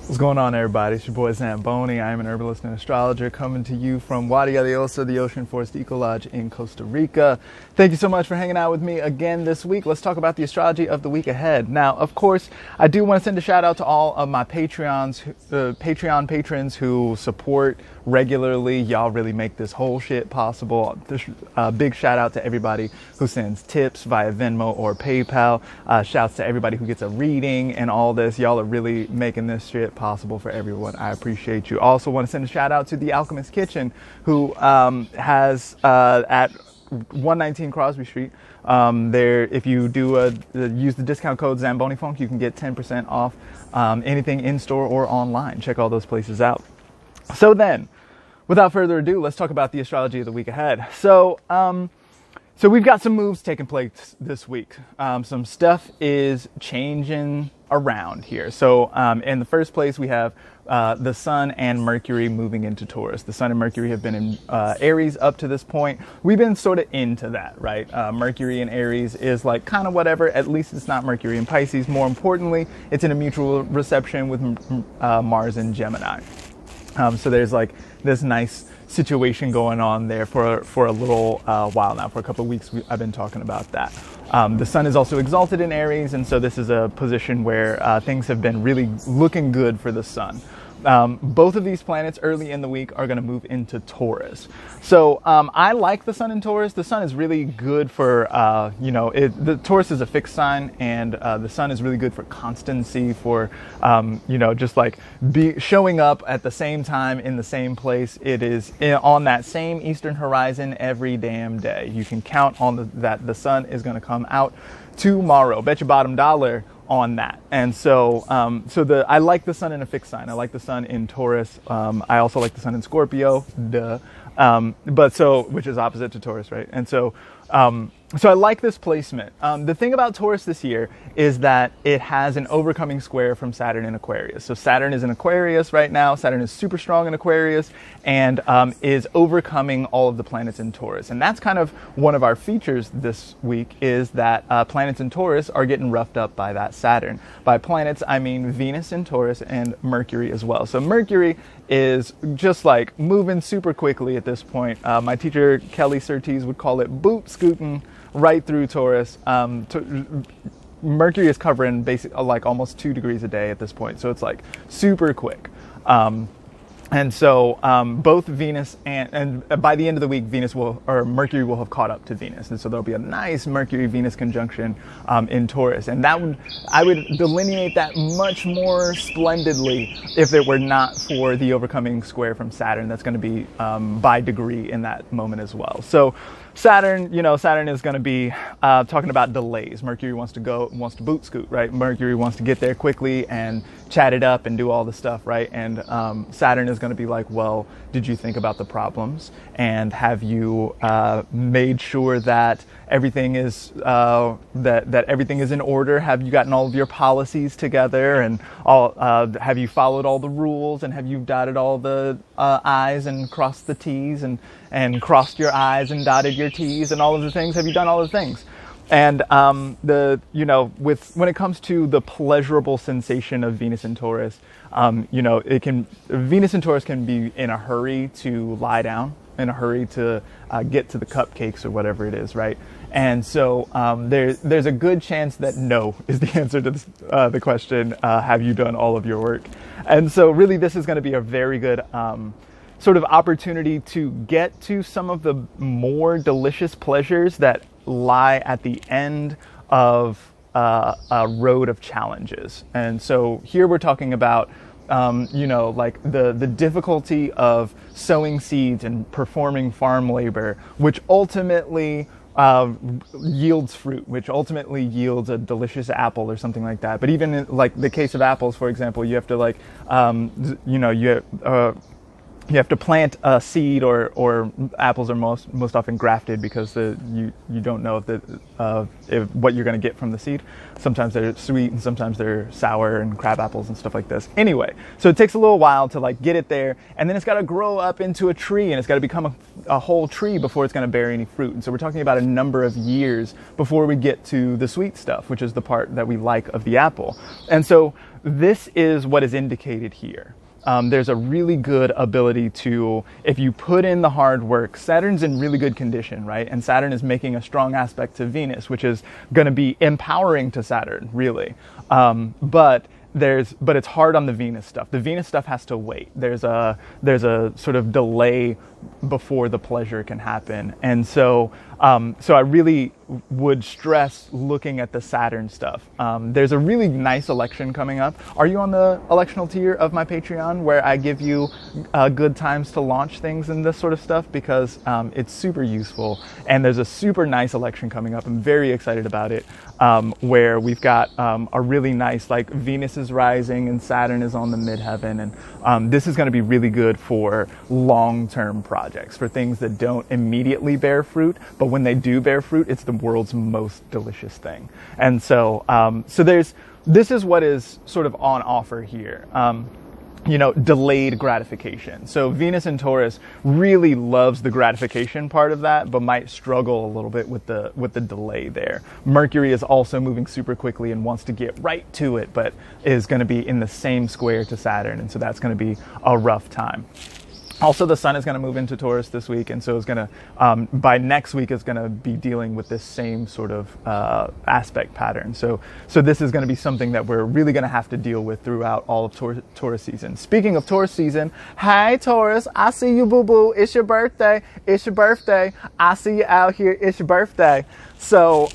What's going on, everybody? It's your boy Zamboni. I am an herbalist and astrologer coming to you from Guardia de Osa, the Ocean Forest Eco Lodge in Costa Rica. Thank you so much for hanging out with me again this week. Let's talk about the astrology of the week ahead. Now, of course, I do want to send a shout out to all of my Patreon patrons who support regularly. Y'all really make this whole shit possible. Big shout out to everybody who sends tips via Venmo or PayPal. Shouts to everybody who gets a reading and all this. Y'all are really making this shit possible for everyone. I appreciate you. Also want to send a shout out to the Alchemist Kitchen, who has at 119 Crosby Street. There, if you do use the discount code ZamboniFunk, you can get 10% off anything in store or online. Check all those places out. So then, without further ado, let's talk about the astrology of the week ahead. So we've got some moves taking place this week. Some stuff is changing around here. So in the first place, we have the Sun and Mercury moving into Taurus. The Sun and Mercury have been in Aries up to this point. We've been sort of into that, right? Mercury in Aries is like kind of whatever. At least it's not Mercury in Pisces. More importantly, it's in a mutual reception with Mars in Gemini. So there's like this nice situation going on there for a little while now. For a couple of weeks, I've been talking about that. The Sun is also exalted in Aries, and so this is a position where things have been really looking good for the Sun. Both of these planets early in the week are going to move into Taurus. So I like the Sun in Taurus. The Sun is really good for, the Taurus is a fixed sign, and the Sun is really good for constancy, for, just like showing up at the same time in the same place. It is on that same eastern horizon every damn day. You can count on that the Sun is going to come out tomorrow. Bet your bottom dollar on that. And so I like the Sun in a fixed sign. I like the Sun in Taurus. I also like the Sun in Scorpio, which is opposite to Taurus, right? And so I like this placement. The thing about Taurus this year is that it has an overcoming square from Saturn in Aquarius. So Saturn is in Aquarius right now. Saturn is super strong in Aquarius and is overcoming all of the planets in Taurus. And that's kind of one of our features this week, is that planets in Taurus are getting roughed up by that Saturn. By planets, I mean Venus in Taurus and Mercury as well. So Mercury is just like moving super quickly at this point. My teacher, Kelly Surtees, would call it boot scooting right through Taurus. Mercury is covering basically like almost 2 degrees a day at this point. So it's like super quick. And so both Venus and by the end of the week, Mercury will have caught up to Venus. And so there'll be a nice Mercury-Venus conjunction in Taurus. And I would delineate that much more splendidly if it were not for the overcoming square from Saturn. That's going to be by degree in that moment as well. So Saturn is going to be talking about delays. Mercury wants to boot scoot, right? Mercury wants to get there quickly and chat it up and do all the stuff, right? And Saturn is going to be like, well, did you think about the problems? And have you made sure that everything is that everything is in order? Have you gotten all of your policies together, and have you followed all the rules, and have you dotted all the I's and crossed the T's and crossed your I's and dotted your T's and all of the things? Have you done all of the things? And when it comes to the pleasurable sensation of Venus and Taurus, Venus and Taurus can be in a hurry to lie down, in a hurry to get to the cupcakes or whatever it is, right? And so there's a good chance that no is the answer to the question, have you done all of your work? And so really this is going to be a very good sort of opportunity to get to some of the more delicious pleasures that lie at the end of a road of challenges. And so here we're talking about like the difficulty of sowing seeds and performing farm labor, which ultimately yields fruit, which ultimately yields a delicious apple or something like that. But even in, like the case of apples, for example, you have to like you have to plant a seed, or apples are most often grafted because you don't know if what you're going to get from the seed. Sometimes they're sweet and sometimes they're sour, and crab apples and stuff like this. Anyway, so it takes a little while to like get it there, and then it's got to grow up into a tree, and it's got to become a whole tree before it's going to bear any fruit. And so we're talking about a number of years before we get to the sweet stuff, which is the part that we like of the apple. And so this is what is indicated here. There's a really good ability to, if you put in the hard work, Saturn's in really good condition, right? And Saturn is making a strong aspect to Venus, which is going to be empowering to Saturn, really. But it's hard on the Venus stuff. The Venus stuff has to wait. There's a sort of delay before the pleasure can happen. And so I really would stress looking at the Saturn stuff. There's a really nice election coming up. Are you on the electional tier of my Patreon, where I give you good times to launch things and this sort of stuff? Because it's super useful. And there's a super nice election coming up. I'm very excited about it, where we've got a really nice, like, Venus is rising and Saturn is on the midheaven. And this is going to be really good for long-term projects, for things that don't immediately bear fruit, but when they do bear fruit, it's the world's most delicious thing. And so this is what is sort of on offer here. Delayed gratification. So Venus in Taurus really loves the gratification part of that, but might struggle a little bit with the delay there. Mercury is also moving super quickly and wants to get right to it, but is going to be in the same square to Saturn, and so that's going to be a rough time. Also, the sun is going to move into Taurus this week, and so it's going to, by next week, it's going to be dealing with this same sort of aspect pattern. So this is going to be something that we're really going to have to deal with throughout all of Taurus season. Speaking of Taurus season, hi Taurus, I see you, boo-boo. It's your birthday. It's your birthday. I see you out here. It's your birthday. So,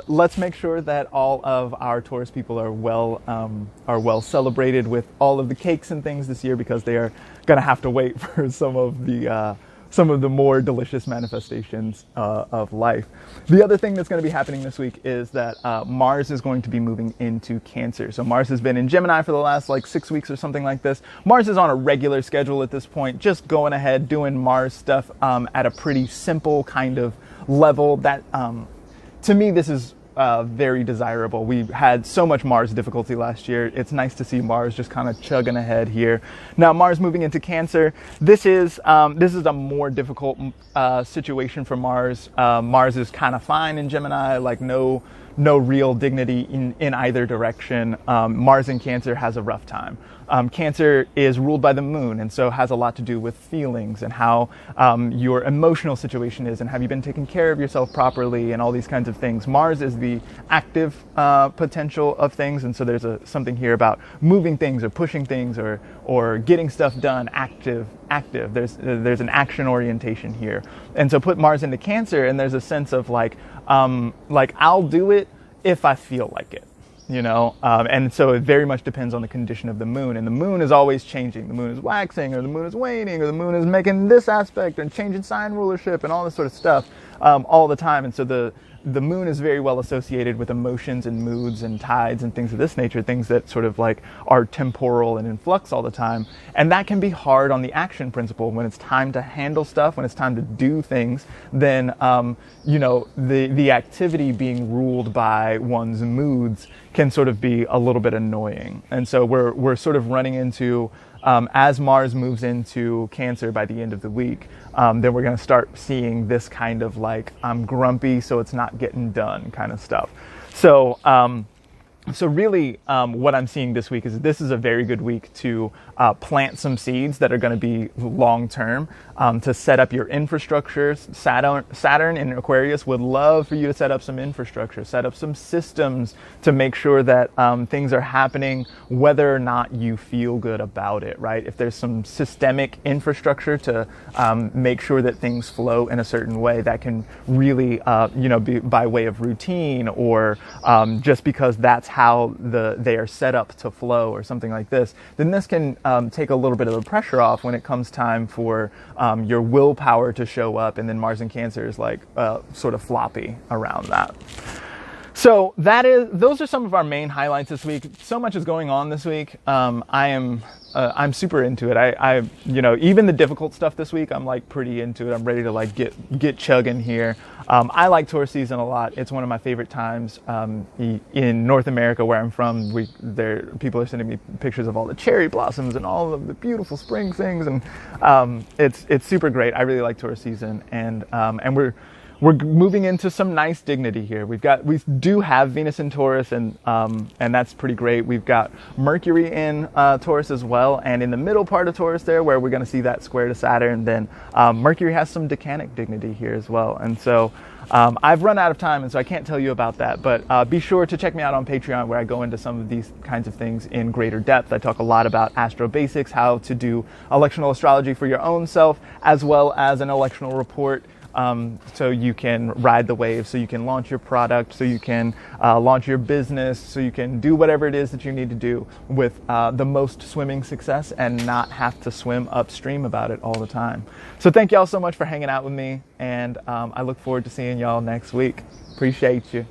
let's make sure that all of our Taurus people are well celebrated with all of the cakes and things this year, because they are going to have to wait for some of the more delicious manifestations of life. The other thing that's going to be happening this week is that Mars is going to be moving into Cancer. So Mars has been in Gemini for the last 6 weeks or something like this. Mars is on a regular schedule at this point, just going ahead, doing Mars stuff at a pretty simple kind of level that, to me, this is very desirable. We had so much Mars difficulty last year. It's nice to see Mars just kind of chugging ahead here. Now, Mars moving into Cancer, this is a more difficult situation for Mars. Mars is kind of fine in Gemini, like no real dignity in either direction. Mars in Cancer has a rough time. Cancer is ruled by the moon, and so has a lot to do with feelings and how your emotional situation is, and have you been taking care of yourself properly, and all these kinds of things. Mars is the active potential of things, and so there's something here about moving things or pushing things or getting stuff done. Active. There's an action orientation here, and so put Mars into Cancer, and there's a sense of I'll do it if I feel like it. And so it very much depends on the condition of the moon, and the moon is always changing. The moon is waxing, or the moon is waning, or the moon is making this aspect and changing sign rulership and all this sort of stuff all the time. And so the moon is very well associated with emotions and moods and tides and things of this nature, things that sort of are temporal and in flux all the time. And that can be hard on the action principle. When it's time to handle stuff, when it's time to do things, then the activity being ruled by one's moods can sort of be a little bit annoying. And so we're sort of running into, as Mars moves into Cancer by the end of the week, then we're going to start seeing this kind of I'm grumpy, so it's not getting done kind of stuff. So really, what I'm seeing this week is this is a very good week to plant some seeds that are going to be long-term, to set up your infrastructure. Saturn in Aquarius would love for you to set up some infrastructure, set up some systems to make sure that things are happening whether or not you feel good about it, right? If there's some systemic infrastructure to make sure that things flow in a certain way, that can really, be by way of routine, or just because that's how they are set up to flow or something like this, then this can take a little bit of the pressure off when it comes time for your willpower to show up, and then Mars in Cancer is sort of floppy around that. So those are some of our main highlights this week. So much is going on this week. I'm super into it. Even the difficult stuff this week, I'm pretty into it. I'm ready to get chugging here. I like Taurus season a lot. It's one of my favorite times. In North America, where I'm from, people are sending me pictures of all the cherry blossoms and all of the beautiful spring things, and it's super great. I really like Taurus season, and we're moving into some nice dignity here. We do have Venus in Taurus, and that's pretty great. We've got Mercury in Taurus as well, and in the middle part of Taurus there, where we're going to see that square to Saturn, then Mercury has some decanic dignity here as well. And so I've run out of time, and so I can't tell you about that, but be sure to check me out on Patreon, where I go into some of these kinds of things in greater depth. I talk a lot about astro basics, how to do electional astrology for your own self, as well as an electional report, so you can ride the wave, so you can launch your product, so you can launch your business, so you can do whatever it is that you need to do with the most swimming success and not have to swim upstream about it all the time. So thank y'all so much for hanging out with me, and I look forward to seeing y'all next week. Appreciate you.